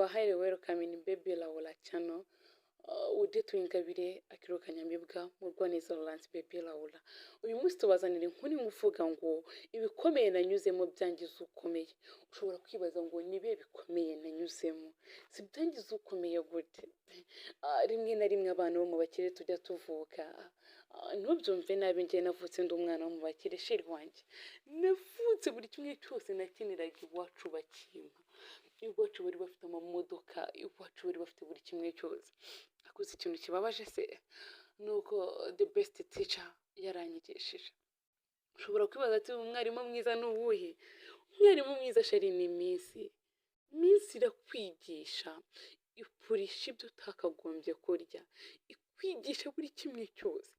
are highly welcome in Baby Laura channel. Udetu Ingabire akiruka Nyamibwa Murwaneza Laurence Baby Laura. Uyu munsi tubazanira inkuru ivuga ngo ibikomeye nanyuzemo byangiza ukomeye. Ushobora kwibaza ngo nibe bikomeye nanyuzemo. Si byangiza ukomeye gute? Rimwe na rimwe abantu bo mu bakire tujya tuvuka. Ntubyumve nabi, njye navutse ndi umwana wo mu bakire sheri wanjye. Navutse buri kimwe cyose nakiniraga iwacu bakimpa. Iwacu bari bafite amamodoka, iwacu bari bafite buri kimwe cyose. Akoze ikintu kibabaje se nuko the best teacher yaranyigishije. Ushobora kwibaza ati umwarimu mwiza ni uwuhe? Umwarimu mwiza sheri ni Miss irakwigisha, ikurisha ibyo utakagombye kurya, ikwigisha buri kimwe cyose.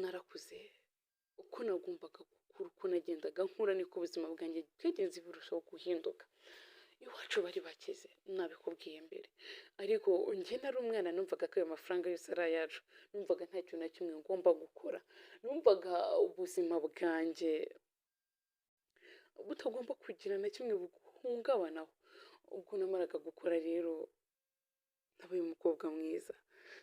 Narakuze uko nagombaga gukura, uko nagendaga nkura niko ubuzima bwanjye bwagenze burushaho guhinduka. Iwacu bari bakize nabikubwiye mbere, ariko njye nari umwana numvaga ko ayo mafaranga yose ari ayacu. Numvaga nta kintu na kimwe ngomba gukora, numvaga ubuzima bwanjye butagomba kugira na kimwe buhungabanaho. Ubwo namaraga gukora rero nabaye umukobwa mwiza.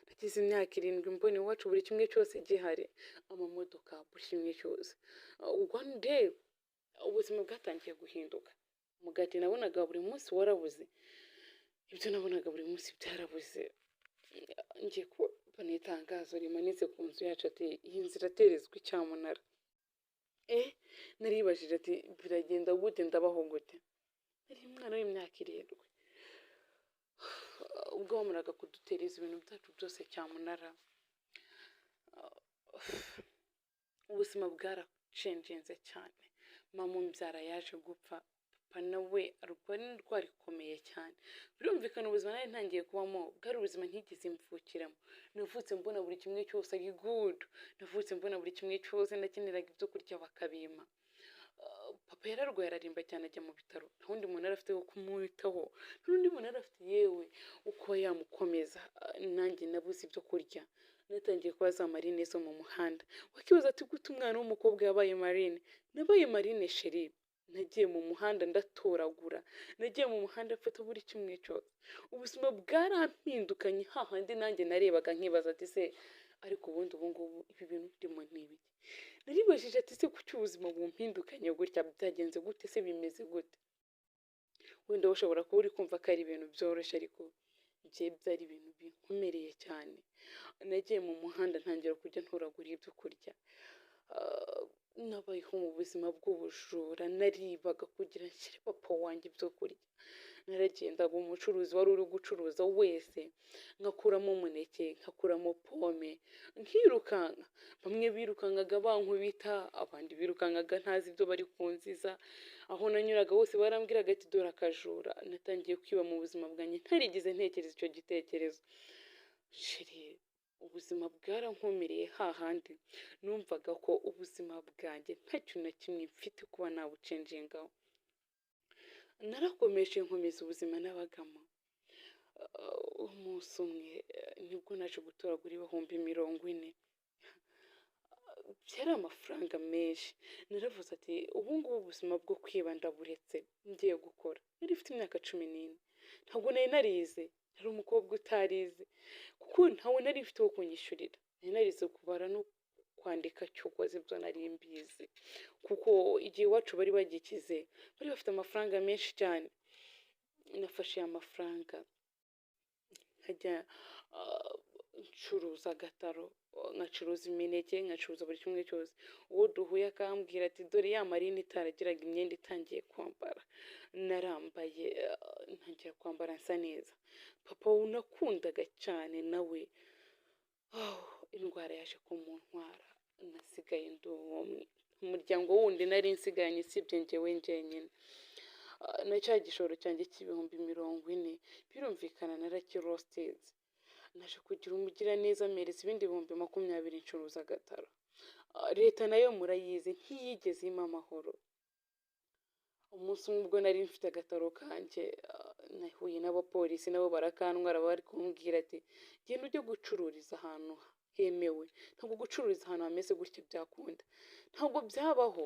Nagize imyaka 7 mbona iwacu buri kimwe cyose gihari, amamodoka buri kimwe cyose. One day ubuzima bwatangiye guhinduka. Umugati nabonaga buri munsi warabuze, ibyo nabonaga buri munsi byarabuze. Ngiye kubona itangazo rimanitse ku nzu yacu ati iyi nzira iraterezwa icyamunara. Naribajije ati biragenda gute, ndabaho gute? Nari umwana w'imyaka 7. Ubwo bamaraga kudutereza ibintu byacu byose cyamunara. Ubuzima bwaracengenze cyane. Mama umbyara yaje gupfa, papa nawe arwara indwara ikomeye cyane. Birumvikana ubuzima nari ntangiye kubamo bwari ubuzima ntigeze mvukiramo. Navutse mbona buri kimwe cyose ari good, navutse mbona buri kimwe cyose nakiniraga ibyo kurya bakabima. Papa yararwaye ararimba cyane ajya mu bitaro, nta wundi muntu arafite wo kumwitaho, n'undi muntu arafite yewe uko yamukomeza. Nanjye nabuze ibyo kurya, natangiye kuba za marine zo mu muhanda. Wakibaza ati gute umwana w'umukobwa yabaye marine? Nabaye marine sheri. Nagiye mu muhanda ndatoragura, nagiye mu muhanda mfata buri kimwe cyose. Ubuzima bwarampindukanye, hahandi nanjye narebaga nkibaza ati se ariko ubundi ubu ngubu ibi bintu birimo n'ibiki? Naribajije ati se kuki ubuzima bumpindukanye gutya, byagenze gute se, bimeze gute? Wenda ushobora kuba uri kumva ko ari ibintu byoroshye, ariko bye byari ibintu binkomereye cyane. Nagiye mu muhanda ntangira kujya ntoragura ibyo kurya. Nabayeho mu buzima bw'ubujura, naribaga kugira nshyire papa wanjye ibyo kurya. Naragendaga umucuruzi wari uri gucuruza wese nkakuramo umuneke, nkakuramo pome, nkirukanka. Bamwe birukankaga bankubita, abandi birukankaga ntazi ibyo bari kunziza. Aho nanyuraga hose barambwiraga ati dore akajura. Natangiye kwiba mu buzima bwanjye ntarigeze ntekereza icyo gitekerezo. Sheri, ubuzima bwarankomereye hahandi numvaga ko ubuzima bwanjye nta kintu na kimwe mfite kuba nabucenjengaho. Narakomeje nkomeza ubuzima nabagamo. Umunsi umwe nibwo naje gutoragura 40,000. Byari amafaranga menshi. Naravuze ati ubu ngubu ubuzima bwo kwiba ndaburetse, ngiye gukora. Nari mfite imyaka 14, ntabwo nari narize, nari umukobwa utarize, kuko ntawe nari mfite wo kunyishyurira. Nari narize kubara no kwandika cyokoze, ibyo nari mbizi, kuko igihe iwacu bari bagikize, bari bafite amafaranga menshi cyane. Nafashe amafaranga nkajya ncuruza agataro, nkacuruza imineke, nkacuruza buri kimwe cyose. Uwo duhuye akambwira ati dore ya marine itaragiraga imyenda itangiye kwambara. Narambaye ntangira kwambara nsa neza. Papa unakundaga cyane nawe indwara yaje kumuntwara. Nasigaye ndi umwe. Umuryango wundi nari nsiganye sibye njyewe njyenyine. Na cya gishoro cyanjye c'40,000 birumvikana narakirosted. Naje kugira umugiraneza mereza ibindi 20,000 ncuruza agataro. Leta nayo murayizi ntiyigeze impa amahoro. Umunsi umwe ubwo nari mfite agataro kanjye, nahuye n'abapolisi nabo barakantwara, bari kumbwira ati genda ujye gucururiza ahantu hemewe, ntabwo gucururiza ahantu hameze gutya byakunda, ntabwo byabaho.